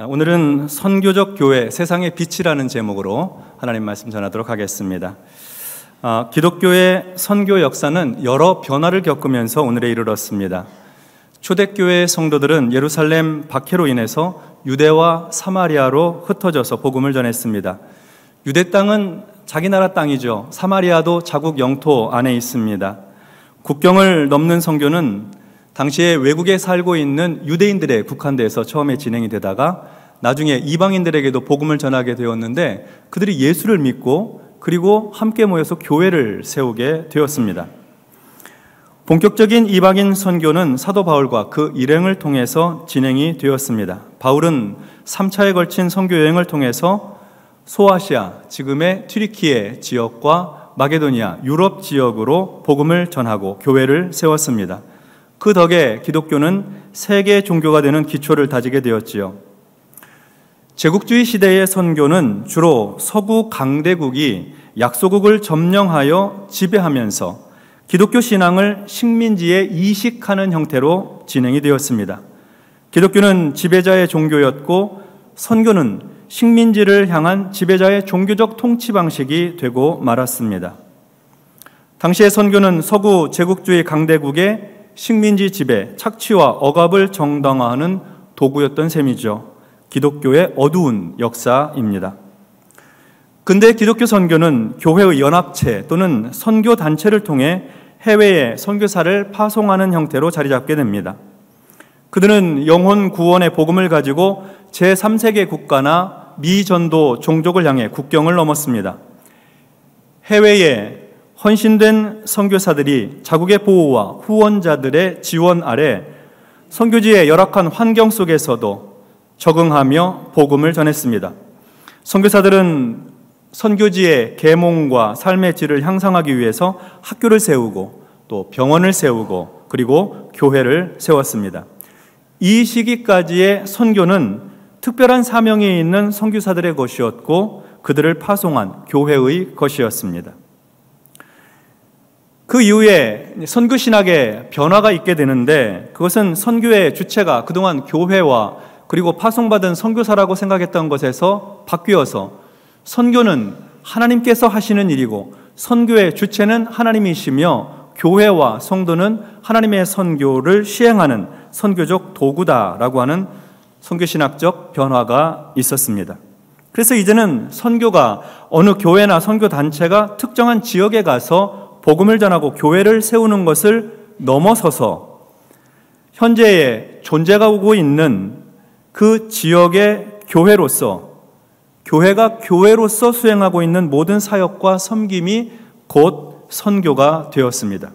오늘은 선교적 교회, 세상의 빛이라는 제목으로 하나님 말씀 전하도록 하겠습니다. 기독교의 선교 역사는 여러 변화를 겪으면서 오늘에 이르렀습니다. 초대교회 성도들은 예루살렘 박해로 인해서 유대와 사마리아로 흩어져서 복음을 전했습니다. 유대 땅은 자기 나라 땅이죠. 사마리아도 자국 영토 안에 있습니다. 국경을 넘는 선교는 당시에 외국에 살고 있는 유대인들에 국한돼서 처음에 진행이 되다가 나중에 이방인들에게도 복음을 전하게 되었는데 그들이 예수를 믿고 그리고 함께 모여서 교회를 세우게 되었습니다. 본격적인 이방인 선교는 사도 바울과 그 일행을 통해서 진행이 되었습니다. 바울은 3차에 걸친 선교 여행을 통해서 소아시아, 지금의 튀르키예 지역과 마게도니아, 유럽 지역으로 복음을 전하고 교회를 세웠습니다. 그 덕에 기독교는 세계 종교가 되는 기초를 다지게 되었지요. 제국주의 시대의 선교는 주로 서구 강대국이 약소국을 점령하여 지배하면서 기독교 신앙을 식민지에 이식하는 형태로 진행이 되었습니다. 기독교는 지배자의 종교였고 선교는 식민지를 향한 지배자의 종교적 통치 방식이 되고 말았습니다. 당시의 선교는 서구 제국주의 강대국의 식민지 지배, 착취와 억압을 정당화하는 도구였던 셈이죠. 기독교의 어두운 역사입니다. 근대 기독교 선교는 교회의 연합체 또는 선교 단체를 통해 해외에 선교사를 파송하는 형태로 자리 잡게 됩니다. 그들은 영혼 구원의 복음을 가지고 제3세계 국가나 미전도 종족을 향해 국경을 넘었습니다. 해외에 헌신된 선교사들이 자국의 보호와 후원자들의 지원 아래 선교지의 열악한 환경 속에서도 적응하며 복음을 전했습니다. 선교사들은 선교지의 계몽과 삶의 질을 향상하기 위해서 학교를 세우고 또 병원을 세우고 그리고 교회를 세웠습니다. 이 시기까지의 선교는 특별한 사명이 있는 선교사들의 것이었고 그들을 파송한 교회의 것이었습니다. 그 이후에 선교 신학의 변화가 있게 되는데 그것은 선교의 주체가 그동안 교회와 그리고 파송받은 선교사라고 생각했던 것에서 바뀌어서 선교는 하나님께서 하시는 일이고 선교의 주체는 하나님이시며 교회와 성도는 하나님의 선교를 시행하는 선교적 도구다라고 하는 선교신학적 변화가 있었습니다. 그래서 이제는 선교가 어느 교회나 선교단체가 특정한 지역에 가서 복음을 전하고 교회를 세우는 것을 넘어서서 현재의 존재하고 있는 그 지역의 교회가 교회로서 수행하고 있는 모든 사역과 섬김이 곧 선교가 되었습니다.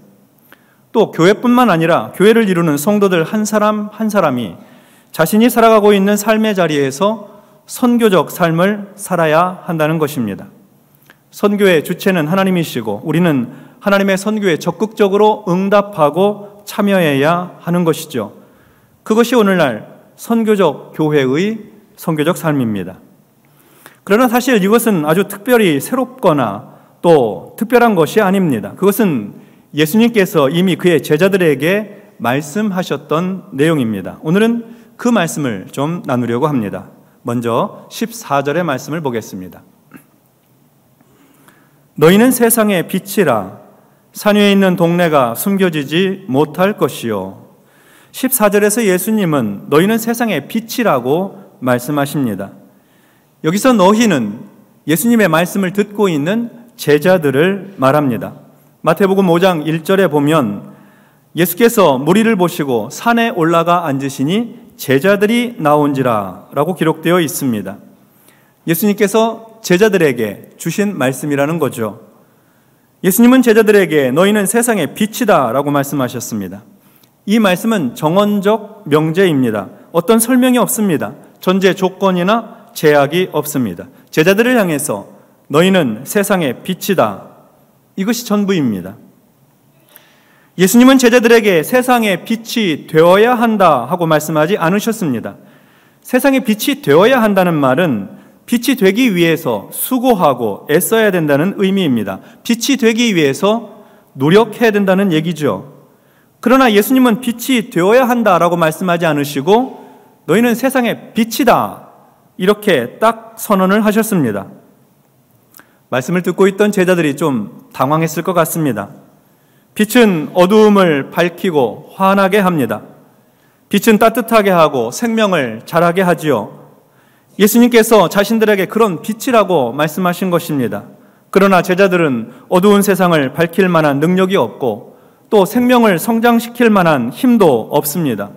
또 교회뿐만 아니라 교회를 이루는 성도들 한 사람 한 사람이 자신이 살아가고 있는 삶의 자리에서 선교적 삶을 살아야 한다는 것입니다. 선교의 주체는 하나님이시고 우리는 하나님의 선교에 적극적으로 응답하고 참여해야 하는 것이죠. 그것이 오늘날 선교적 교회의 선교적 삶입니다. 그러나 사실 이것은 아주 특별히 새롭거나 또 특별한 것이 아닙니다. 그것은 예수님께서 이미 그의 제자들에게 말씀하셨던 내용입니다. 오늘은 그 말씀을 좀 나누려고 합니다. 먼저 14절의 말씀을 보겠습니다. 너희는 세상의 빛이라 산 위에 있는 동네가 숨겨지지 못할 것이요. 14절에서 예수님은 너희는 세상의 빛이라고 말씀하십니다. 여기서 너희는 예수님의 말씀을 듣고 있는 제자들을 말합니다. 마태복음 5장 1절에 보면 예수께서 무리를 보시고 산에 올라가 앉으시니 제자들이 나온지라 라고 기록되어 있습니다. 예수님께서 제자들에게 주신 말씀이라는 거죠. 예수님은 제자들에게 너희는 세상의 빛이다 라고 말씀하셨습니다. 이 말씀은 정언적 명제입니다. 어떤 설명이 없습니다. 전제 조건이나 제약이 없습니다. 제자들을 향해서 너희는 세상의 빛이다. 이것이 전부입니다. 예수님은 제자들에게 세상의 빛이 되어야 한다 하고 말씀하지 않으셨습니다. 세상의 빛이 되어야 한다는 말은 빛이 되기 위해서 수고하고 애써야 된다는 의미입니다. 빛이 되기 위해서 노력해야 된다는 얘기죠. 그러나 예수님은 빛이 되어야 한다라고 말씀하지 않으시고 너희는 세상의 빛이다 이렇게 딱 선언을 하셨습니다. 말씀을 듣고 있던 제자들이 좀 당황했을 것 같습니다. 빛은 어두움을 밝히고 환하게 합니다. 빛은 따뜻하게 하고 생명을 자라게 하지요. 예수님께서 자신들에게 그런 빛이라고 말씀하신 것입니다. 그러나 제자들은 어두운 세상을 밝힐 만한 능력이 없고 또 생명을 성장시킬 만한 힘도 없습니다.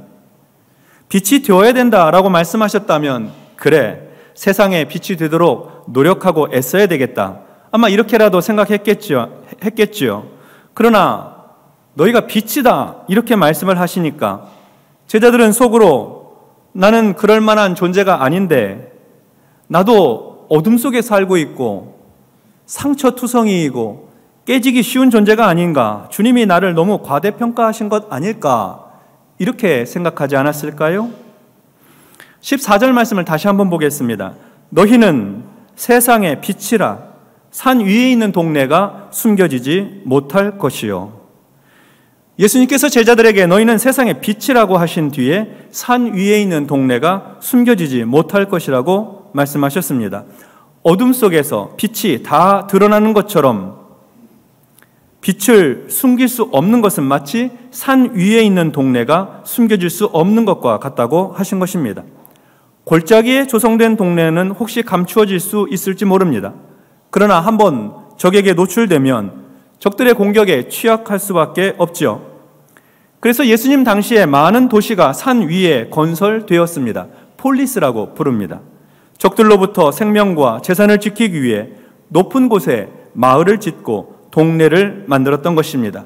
빛이 되어야 된다라고 말씀하셨다면 그래, 세상에 빛이 되도록 노력하고 애써야 되겠다. 아마 이렇게라도 생각했겠지요. 그러나 너희가 빛이다 이렇게 말씀을 하시니까 제자들은 속으로 나는 그럴 만한 존재가 아닌데 나도 어둠 속에 살고 있고 상처투성이이고 깨지기 쉬운 존재가 아닌가, 주님이 나를 너무 과대평가하신 것 아닐까 이렇게 생각하지 않았을까요? 14절 말씀을 다시 한번 보겠습니다. 너희는 세상의 빛이라 산 위에 있는 동네가 숨겨지지 못할 것이요. 예수님께서 제자들에게 너희는 세상의 빛이라고 하신 뒤에 산 위에 있는 동네가 숨겨지지 못할 것이라고 말씀하셨습니다. 어둠 속에서 빛이 다 드러나는 것처럼 빛을 숨길 수 없는 것은 마치 산 위에 있는 동네가 숨겨질 수 없는 것과 같다고 하신 것입니다. 골짜기에 조성된 동네는 혹시 감추어질 수 있을지 모릅니다. 그러나 한번 적에게 노출되면 적들의 공격에 취약할 수밖에 없지요. 그래서 예수님 당시에 많은 도시가 산 위에 건설되었습니다. 폴리스라고 부릅니다. 적들로부터 생명과 재산을 지키기 위해 높은 곳에 마을을 짓고 동네를 만들었던 것입니다.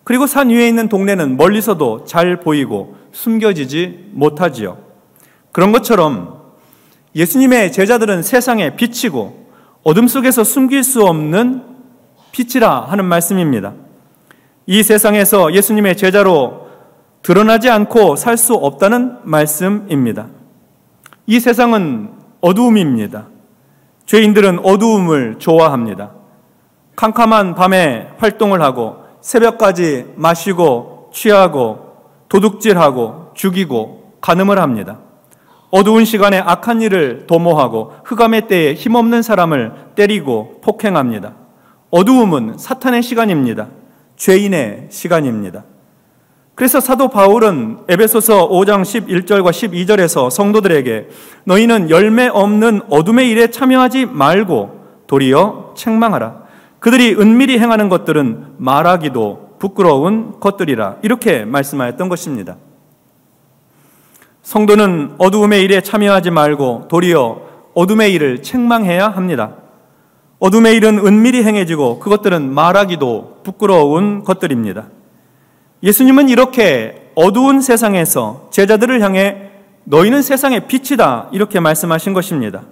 그리고 산 위에 있는 동네는 멀리서도 잘 보이고 숨겨지지 못하지요. 그런 것처럼 예수님의 제자들은 세상의 빛이고 어둠 속에서 숨길 수 없는 빛이라 하는 말씀입니다. 이 세상에서 예수님의 제자로 드러나지 않고 살 수 없다는 말씀입니다. 이 세상은 어두움입니다. 죄인들은 어두움을 좋아합니다. 캄캄한 밤에 활동을 하고 새벽까지 마시고 취하고 도둑질하고 죽이고 간음을 합니다. 어두운 시간에 악한 일을 도모하고 흑암의 때에 힘없는 사람을 때리고 폭행합니다. 어두움은 사탄의 시간입니다. 죄인의 시간입니다. 그래서 사도 바울은 에베소서 5장 11절과 12절에서 성도들에게 너희는 열매 없는 어둠의 일에 참여하지 말고 도리어 책망하라. 그들이 은밀히 행하는 것들은 말하기도 부끄러운 것들이라. 이렇게 말씀하였던 것입니다. 성도는 어두움의 일에 참여하지 말고 도리어 어둠의 일을 책망해야 합니다. 어둠의 일은 은밀히 행해지고 그것들은 말하기도 부끄러운 것들입니다. 예수님은 이렇게 어두운 세상에서 제자들을 향해 너희는 세상의 빛이다 이렇게 말씀하신 것입니다.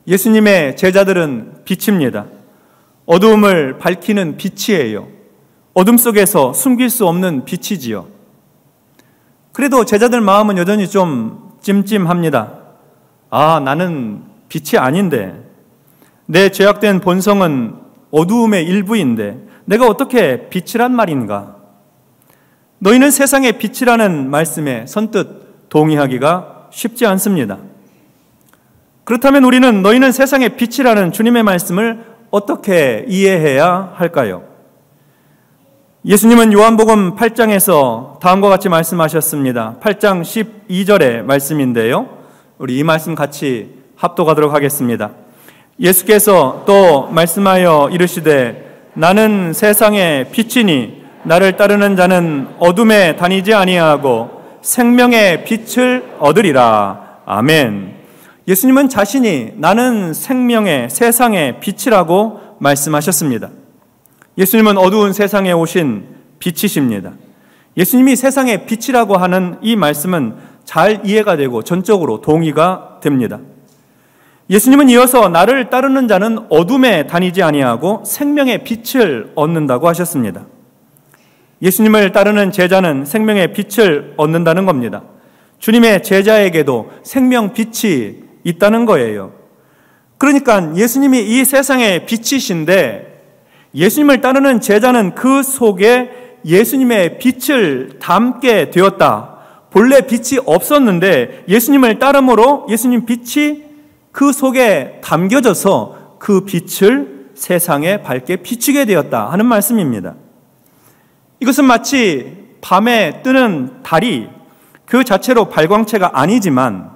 예수님의 제자들은 빛입니다. 어두움을 밝히는 빛이에요. 어둠 속에서 숨길 수 없는 빛이지요. 그래도 제자들 마음은 여전히 좀 찜찜합니다. 아, 나는 빛이 아닌데, 내 죄악된 본성은 어두움의 일부인데 내가 어떻게 빛이란 말인가? 너희는 세상의 빛이라는 말씀에 선뜻 동의하기가 쉽지 않습니다. 그렇다면 우리는 너희는 세상의 빛이라는 주님의 말씀을 어떻게 이해해야 할까요? 예수님은 요한복음 8장에서 다음과 같이 말씀하셨습니다. 8장 12절의 말씀인데요. 우리 이 말씀 같이 합독하도록 하겠습니다. 예수께서 또 말씀하여 이르시되 나는 세상의 빛이니 나를 따르는 자는 어둠에 다니지 아니하고 생명의 빛을 얻으리라. 아멘. 예수님은 자신이 나는 생명의 세상의 빛이라고 말씀하셨습니다. 예수님은 어두운 세상에 오신 빛이십니다. 예수님이 세상의 빛이라고 하는 이 말씀은 잘 이해가 되고 전적으로 동의가 됩니다. 예수님은 이어서 나를 따르는 자는 어둠에 다니지 아니하고 생명의 빛을 얻는다고 하셨습니다. 예수님을 따르는 제자는 생명의 빛을 얻는다는 겁니다. 주님의 제자에게도 생명 빛이 있다는 거예요. 그러니까 예수님이 이 세상의 빛이신데 예수님을 따르는 제자는 그 속에 예수님의 빛을 담게 되었다. 본래 빛이 없었는데 예수님을 따름으로 예수님 빛이 그 속에 담겨져서 그 빛을 세상에 밝게 비추게 되었다 하는 말씀입니다. 이것은 마치 밤에 뜨는 달이 그 자체로 발광체가 아니지만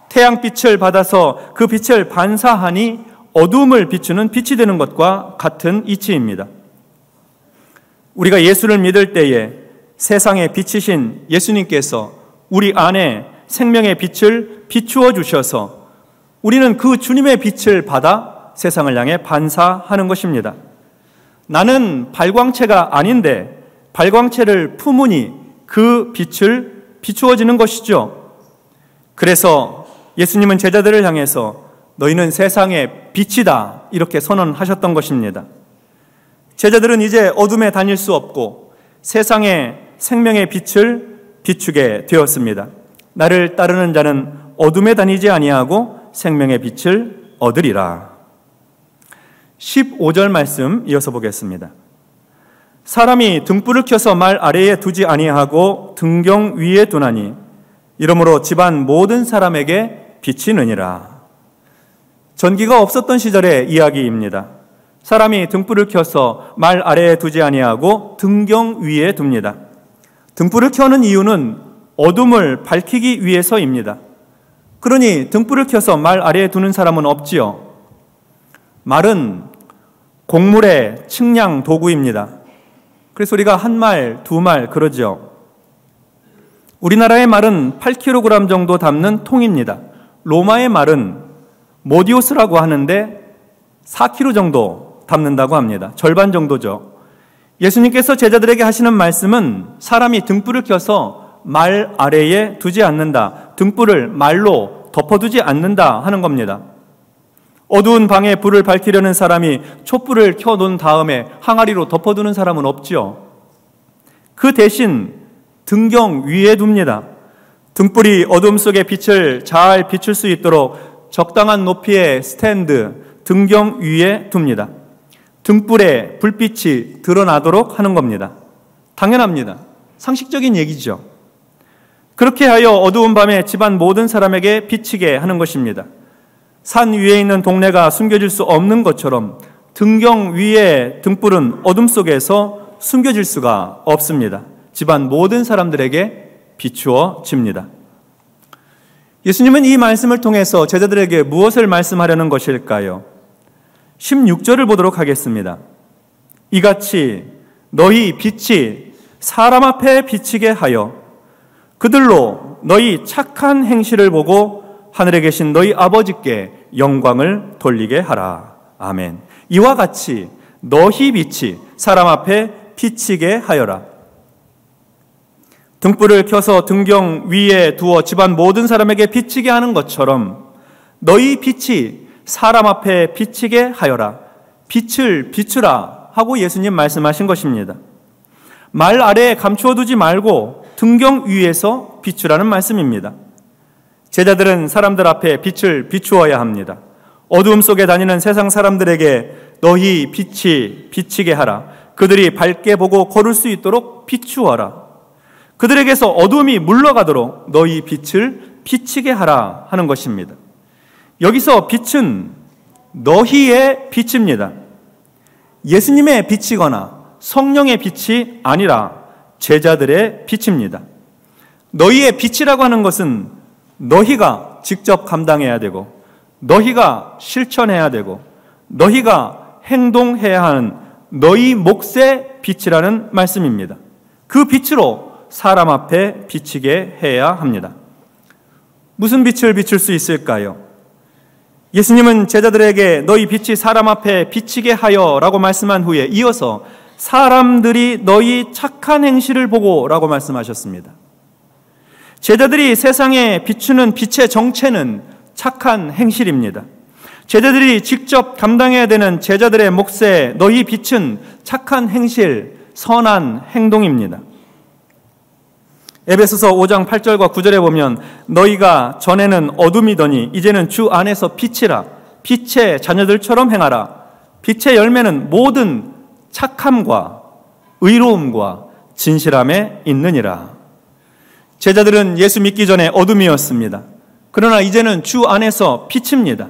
태양빛을 받아서 그 빛을 반사하니 어두움을 비추는 빛이 되는 것과 같은 이치입니다. 우리가 예수를 믿을 때에 세상에 빛이신 예수님께서 우리 안에 생명의 빛을 비추어 주셔서 우리는 그 주님의 빛을 받아 세상을 향해 반사하는 것입니다. 나는 발광체가 아닌데 발광체를 품으니 그 빛을 비추어지는 것이죠. 그래서 예수님은 제자들을 향해서 너희는 세상의 빛이다 이렇게 선언하셨던 것입니다. 제자들은 이제 어둠에 다닐 수 없고 세상의 생명의 빛을 비추게 되었습니다. 나를 따르는 자는 어둠에 다니지 아니하고 생명의 빛을 얻으리라. 15절 말씀 이어서 보겠습니다. 사람이 등불을 켜서 말 아래에 두지 아니하고 등경 위에 두나니 이러므로 집안 모든 사람에게 비치느니라. 전기가 없었던 시절의 이야기입니다. 사람이 등불을 켜서 말 아래에 두지 아니하고 등경 위에 둡니다. 등불을 켜는 이유는 어둠을 밝히기 위해서입니다. 그러니 등불을 켜서 말 아래에 두는 사람은 없지요. 말은 곡물의 측량 도구입니다. 그래서 우리가 한 말, 두 말 그러죠. 우리나라의 말은 8kg 정도 담는 통입니다. 로마의 말은 모디오스라고 하는데 4kg 정도 담는다고 합니다. 절반 정도죠. 예수님께서 제자들에게 하시는 말씀은 사람이 등불을 켜서 말 아래에 두지 않는다. 등불을 말로 덮어두지 않는다 하는 겁니다. 어두운 방에 불을 밝히려는 사람이 촛불을 켜놓은 다음에 항아리로 덮어두는 사람은 없지요. 그 대신 등경 위에 둡니다. 등불이 어둠 속에 빛을 잘 비출 수 있도록 적당한 높이의 스탠드, 등경 위에 둡니다. 등불에 불빛이 드러나도록 하는 겁니다. 당연합니다. 상식적인 얘기죠. 그렇게 하여 어두운 밤에 집안 모든 사람에게 비치게 하는 것입니다. 산 위에 있는 동네가 숨겨질 수 없는 것처럼 등경 위에 등불은 어둠 속에서 숨겨질 수가 없습니다. 집안 모든 사람들에게 비추어집니다. 예수님은 이 말씀을 통해서 제자들에게 무엇을 말씀하려는 것일까요? 16절을 보도록 하겠습니다. 이같이 너희 빛이 사람 앞에 비치게 하여 그들로 너희 착한 행실을 보고 하늘에 계신 너희 아버지께 영광을 돌리게 하라. 아멘. 이와 같이 너희 빛이 사람 앞에 비치게 하여라. 등불을 켜서 등경 위에 두어 집안 모든 사람에게 비치게 하는 것처럼 너희 빛이 사람 앞에 비치게 하여라. 빛을 비추라 하고 예수님 말씀하신 것입니다. 말 아래에 감추어 두지 말고 등경 위에서 비추라는 말씀입니다. 제자들은 사람들 앞에 빛을 비추어야 합니다. 어두움 속에 다니는 세상 사람들에게 너희 빛이 비치게 하라. 그들이 밝게 보고 걸을 수 있도록 비추어라. 그들에게서 어둠이 물러가도록 너희 빛을 비치게 하라 하는 것입니다. 여기서 빛은 너희의 빛입니다. 예수님의 빛이거나 성령의 빛이 아니라 제자들의 빛입니다. 너희의 빛이라고 하는 것은 너희가 직접 감당해야 되고 너희가 실천해야 되고 너희가 행동해야 하는 너희 몫의 빛이라는 말씀입니다. 그 빛으로 사람 앞에 비치게 해야 합니다. 무슨 빛을 비출 수 있을까요? 예수님은 제자들에게 너희 빛이 사람 앞에 비치게 하여 라고 말씀한 후에 이어서 사람들이 너희 착한 행실을 보고 라고 말씀하셨습니다. 제자들이 세상에 비추는 빛의 정체는 착한 행실입니다. 제자들이 직접 감당해야 되는 제자들의 몫에 너희 빛은 착한 행실, 선한 행동입니다. 에베소서 5장 8절과 9절에 보면 너희가 전에는 어둠이더니 이제는 주 안에서 빛이라. 빛의 자녀들처럼 행하라. 빛의 열매는 모든 착함과 의로움과 진실함에 있느니라. 제자들은 예수 믿기 전에 어둠이었습니다. 그러나 이제는 주 안에서 빛입니다.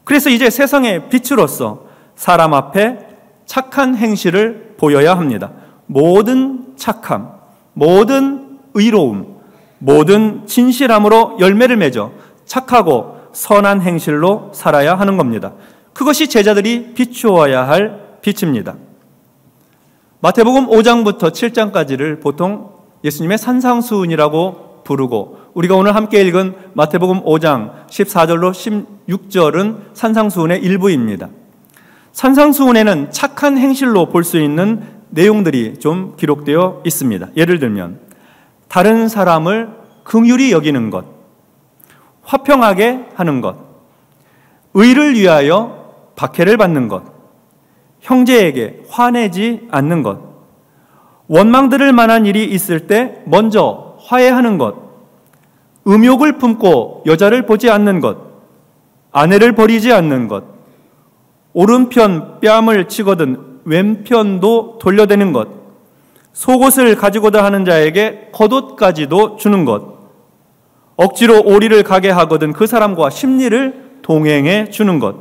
그래서 이제 세상의 빛으로서 사람 앞에 착한 행실을 보여야 합니다. 모든 착함, 모든 의로움, 모든 진실함으로 열매를 맺어 착하고 선한 행실로 살아야 하는 겁니다. 그것이 제자들이 비추어야 할 빛입니다. 마태복음 5장부터 7장까지를 보통 예수님의 산상수훈이라고 부르고, 우리가 오늘 함께 읽은 마태복음 5장 14절로 16절은 산상수훈의 일부입니다. 산상수훈에는 착한 행실로 볼 수 있는 내용들이 좀 기록되어 있습니다. 예를 들면 다른 사람을 긍휼히 여기는 것, 화평하게 하는 것, 의를 위하여 박해를 받는 것, 형제에게 화내지 않는 것, 원망 들을 만한 일이 있을 때 먼저 화해하는 것, 음욕을 품고 여자를 보지 않는 것, 아내를 버리지 않는 것, 오른편 뺨을 치거든 왼편도 돌려대는 것, 속옷을 가지고자 하는 자에게 겉옷까지도 주는 것, 억지로 오리를 가게 하거든 그 사람과 심리를 동행해 주는 것,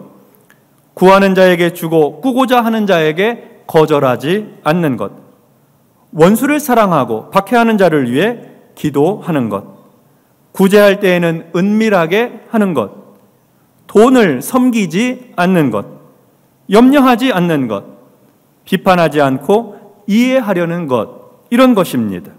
구하는 자에게 주고 꾸고자 하는 자에게 거절하지 않는 것, 원수를 사랑하고 박해하는 자를 위해 기도하는 것, 구제할 때에는 은밀하게 하는 것, 돈을 섬기지 않는 것, 염려하지 않는 것, 비판하지 않고 이해하려는 것, 이런 것입니다.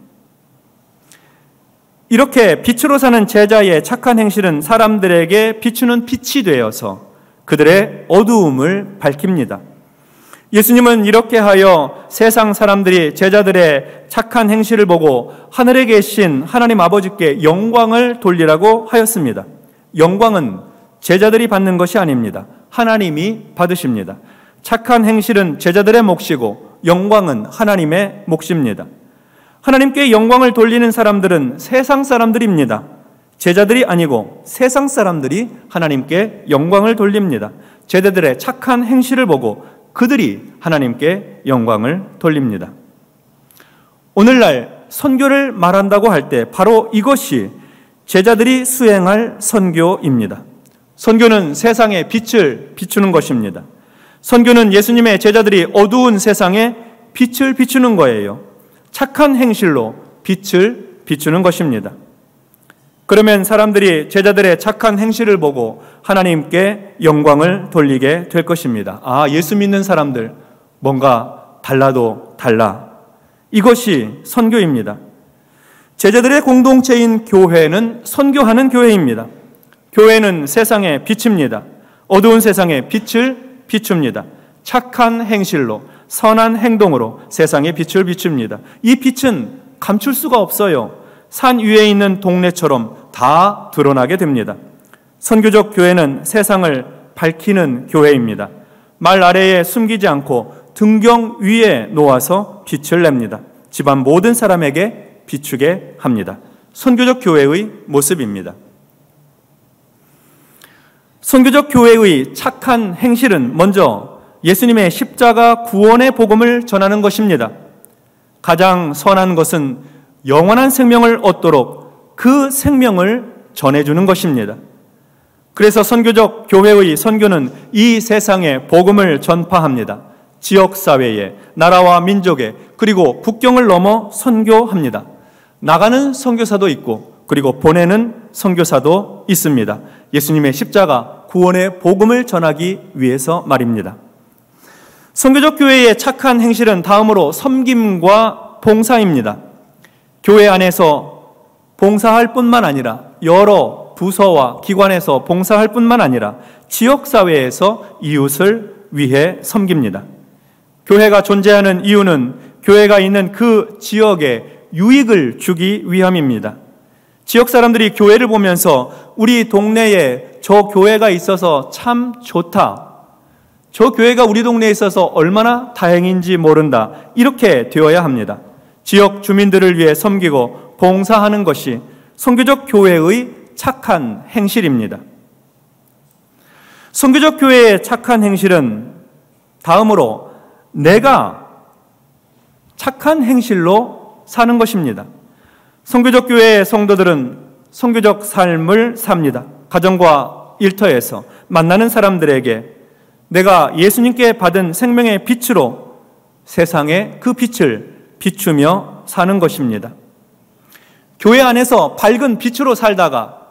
이렇게 빛으로 사는 제자의 착한 행실은 사람들에게 비추는 빛이 되어서 그들의 어두움을 밝힙니다. 예수님은 이렇게 하여 세상 사람들이 제자들의 착한 행실을 보고 하늘에 계신 하나님 아버지께 영광을 돌리라고 하였습니다. 영광은 제자들이 받는 것이 아닙니다. 하나님이 받으십니다. 착한 행실은 제자들의 몫이고 영광은 하나님의 몫입니다. 하나님께 영광을 돌리는 사람들은 세상 사람들입니다. 제자들이 아니고 세상 사람들이 하나님께 영광을 돌립니다. 제자들의 착한 행실을 보고 그들이 하나님께 영광을 돌립니다. 오늘날 선교를 말한다고 할 때 바로 이것이 제자들이 수행할 선교입니다. 선교는 세상의 빛을 비추는 것입니다. 선교는 예수님의 제자들이 어두운 세상에 빛을 비추는 거예요. 착한 행실로 빛을 비추는 것입니다. 그러면 사람들이 제자들의 착한 행실을 보고 하나님께 영광을 돌리게 될 것입니다. 아, 예수 믿는 사람들 뭔가 달라도 달라. 이것이 선교입니다. 제자들의 공동체인 교회는 선교하는 교회입니다. 교회는 세상의 빛입니다. 어두운 세상에 빛을 비춥니다. 착한 행실로, 선한 행동으로 세상에 빛을 비춥니다. 이 빛은 감출 수가 없어요. 산 위에 있는 동네처럼 다 드러나게 됩니다. 선교적 교회는 세상을 밝히는 교회입니다. 말 아래에 숨기지 않고 등경 위에 놓아서 빛을 냅니다. 집안 모든 사람에게 비추게 합니다. 선교적 교회의 모습입니다. 선교적 교회의 착한 행실은 먼저 예수님의 십자가 구원의 복음을 전하는 것입니다. 가장 선한 것은 영원한 생명을 얻도록 그 생명을 전해주는 것입니다. 그래서 선교적 교회의 선교는 이 세상에 복음을 전파합니다. 지역사회에, 나라와 민족에, 그리고 국경을 넘어 선교합니다. 나가는 선교사도 있고 그리고 보내는 선교사도 있습니다. 예수님의 십자가 구원의 복음을 전하기 위해서 말입니다. 선교적 교회의 착한 행실은 다음으로 섬김과 봉사입니다. 교회 안에서 봉사할 뿐만 아니라 여러 부서와 기관에서 봉사할 뿐만 아니라 지역사회에서 이웃을 위해 섬깁니다. 교회가 존재하는 이유는 교회가 있는 그 지역에 유익을 주기 위함입니다. 지역 사람들이 교회를 보면서 우리 동네에 저 교회가 있어서 참 좋다. 저 교회가 우리 동네에 있어서 얼마나 다행인지 모른다. 이렇게 되어야 합니다. 지역 주민들을 위해 섬기고 봉사하는 것이 선교적 교회의 착한 행실입니다. 선교적 교회의 착한 행실은 다음으로 내가 착한 행실로 사는 것입니다. 선교적 교회의 성도들은 선교적 삶을 삽니다. 가정과 일터에서 만나는 사람들에게 내가 예수님께 받은 생명의 빛으로 세상에 그 빛을 비추며 사는 것입니다. 교회 안에서 밝은 빛으로 살다가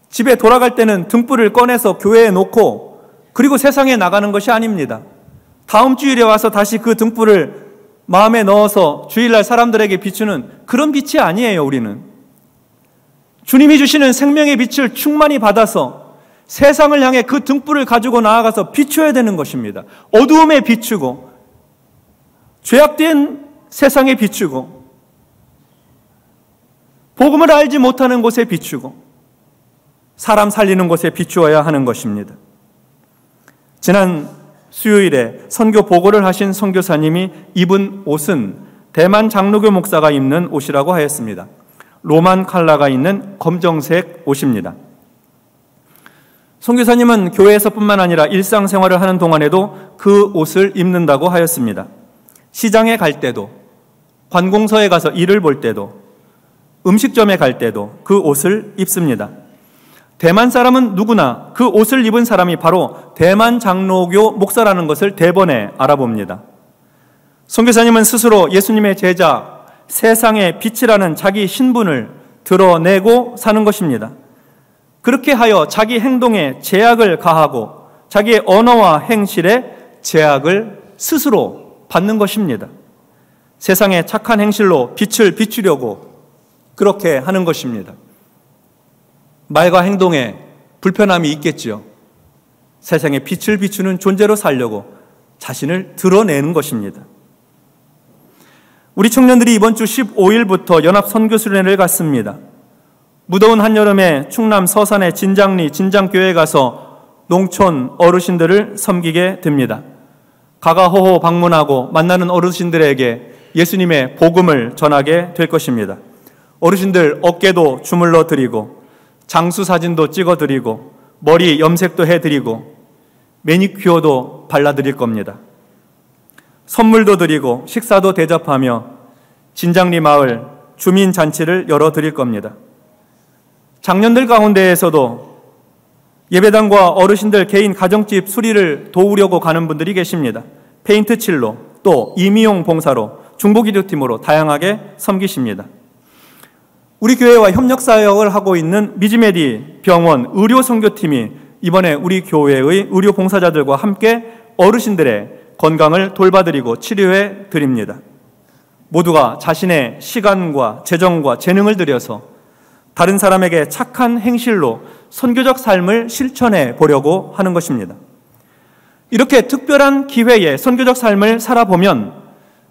집에 돌아갈 때는 등불을 꺼내서 교회에 놓고 그리고 세상에 나가는 것이 아닙니다. 다음 주일에 와서 다시 그 등불을 마음에 넣어서 주일날 사람들에게 비추는 그런 빛이 아니에요. 우리는 주님이 주시는 생명의 빛을 충만히 받아서 세상을 향해 그 등불을 가지고 나아가서 비춰야 되는 것입니다. 어두움에 비추고 죄악된 세상에 비추고 복음을 알지 못하는 곳에 비추고 사람 살리는 곳에 비추어야 하는 것입니다. 지난 수요일에 선교 보고를 하신 선교사님이 입은 옷은 대만 장로교 목사가 입는 옷이라고 하였습니다. 로만 칼라가 있는 검정색 옷입니다. 선교사님은 교회에서뿐만 아니라 일상생활을 하는 동안에도 그 옷을 입는다고 하였습니다. 시장에 갈 때도, 관공서에 가서 일을 볼 때도, 음식점에 갈 때도 그 옷을 입습니다. 대만 사람은 누구나 그 옷을 입은 사람이 바로 대만 장로교 목사라는 것을 대번에 알아봅니다. 선교사님은 스스로 예수님의 제자, 세상의 빛이라는 자기 신분을 드러내고 사는 것입니다. 그렇게 하여 자기 행동에 제약을 가하고 자기의 언어와 행실에 제약을 스스로 받는 것입니다. 세상의 착한 행실로 빛을 비추려고 그렇게 하는 것입니다. 말과 행동에 불편함이 있겠지요. 세상에 빛을 비추는 존재로 살려고 자신을 드러내는 것입니다. 우리 청년들이 이번 주 15일부터 연합선교수련회를 갔습니다. 무더운 한여름에 충남 서산의 진장리 진장교회에 가서 농촌 어르신들을 섬기게 됩니다. 가가호호 방문하고 만나는 어르신들에게 예수님의 복음을 전하게 될 것입니다. 어르신들 어깨도 주물러 드리고 장수 사진도 찍어 드리고 머리 염색도 해드리고 매니큐어도 발라드릴 겁니다. 선물도 드리고 식사도 대접하며 진장리 마을 주민잔치를 열어드릴 겁니다. 장년들 가운데에서도 예배당과 어르신들 개인 가정집 수리를 도우려고 가는 분들이 계십니다. 페인트 칠로 또 임의용 봉사로 중보기도팀으로 다양하게 섬기십니다. 우리 교회와 협력사역을 하고 있는 미즈메디 병원 의료선교팀이 이번에 우리 교회의 의료봉사자들과 함께 어르신들의 건강을 돌봐드리고 치료해 드립니다. 모두가 자신의 시간과 재정과 재능을 들여서 다른 사람에게 착한 행실로 선교적 삶을 실천해 보려고 하는 것입니다. 이렇게 특별한 기회에 선교적 삶을 살아보면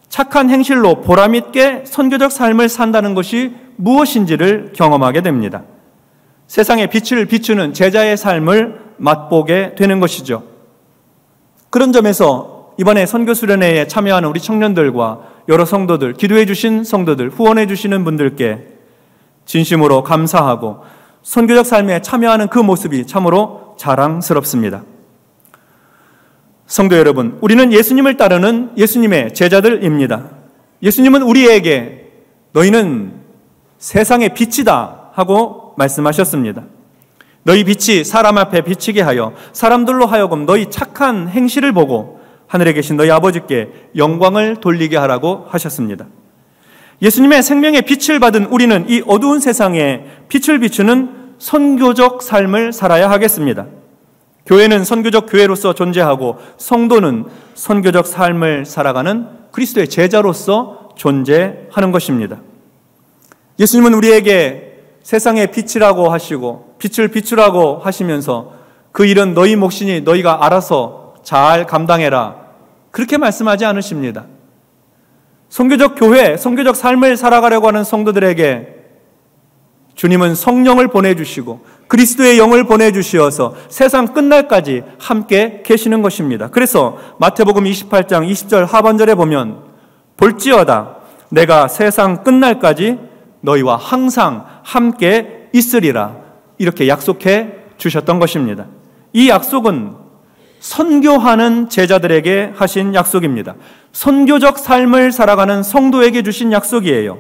착한 행실로 보람있게 선교적 삶을 산다는 것이 무엇인지를 경험하게 됩니다. 세상에 빛을 비추는 제자의 삶을 맛보게 되는 것이죠. 그런 점에서 이번에 선교수련회에 참여하는 우리 청년들과 여러 성도들, 기도해 주신 성도들, 후원해 주시는 분들께 진심으로 감사하고 선교적 삶에 참여하는 그 모습이 참으로 자랑스럽습니다. 성도 여러분, 우리는 예수님을 따르는 예수님의 제자들입니다. 예수님은 우리에게 너희는 세상의 빛이다 하고 말씀하셨습니다. 너희 빛이 사람 앞에 비치게 하여 사람들로 하여금 너희 착한 행실을 보고 하늘에 계신 너희 아버지께 영광을 돌리게 하라고 하셨습니다. 예수님의 생명의 빛을 받은 우리는 이 어두운 세상에 빛을 비추는 선교적 삶을 살아야 하겠습니다. 교회는 선교적 교회로서 존재하고 성도는 선교적 삶을 살아가는 그리스도의 제자로서 존재하는 것입니다. 예수님은 우리에게 세상의 빛이라고 하시고 빛을 비추라고 하시면서 그 일은 너희 몫이니 너희가 알아서 잘 감당해라 그렇게 말씀하지 않으십니다. 선교적 교회, 선교적 삶을 살아가려고 하는 성도들에게 주님은 성령을 보내주시고 그리스도의 영을 보내주시어서 세상 끝날까지 함께 계시는 것입니다. 그래서 마태복음 28장 20절 하반절에 보면 볼지어다 내가 세상 끝날까지 너희와 항상 함께 있으리라 이렇게 약속해 주셨던 것입니다. 이 약속은 선교하는 제자들에게 하신 약속입니다. 선교적 삶을 살아가는 성도에게 주신 약속이에요.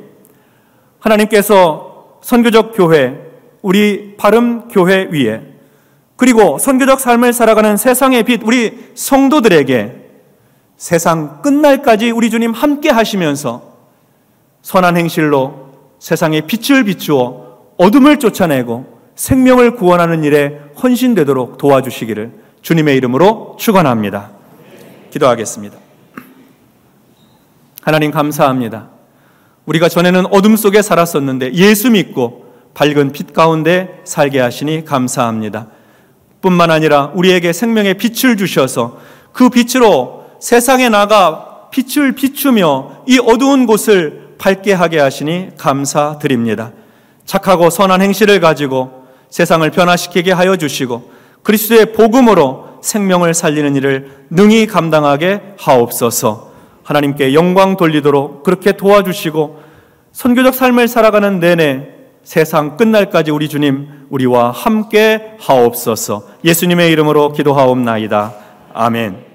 하나님께서 선교적 교회, 우리 바름 교회 위에 그리고 선교적 삶을 살아가는 세상의 빛 우리 성도들에게 세상 끝날까지 우리 주님 함께 하시면서 선한 행실로 세상에 빛을 비추어 어둠을 쫓아내고 생명을 구원하는 일에 헌신되도록 도와주시기를 주님의 이름으로 축원합니다. 기도하겠습니다. 하나님 감사합니다. 우리가 전에는 어둠 속에 살았었는데 예수 믿고 밝은 빛 가운데 살게 하시니 감사합니다. 뿐만 아니라 우리에게 생명의 빛을 주셔서 그 빛으로 세상에 나가 빛을 비추며 이 어두운 곳을 밝게 하게 하시니 감사드립니다. 착하고 선한 행실을 가지고 세상을 변화시키게 하여 주시고 그리스도의 복음으로 생명을 살리는 일을 능히 감당하게 하옵소서. 하나님께 영광 돌리도록 그렇게 도와주시고 선교적 삶을 살아가는 내내 세상 끝날까지 우리 주님 우리와 함께 하옵소서. 예수님의 이름으로 기도하옵나이다. 아멘.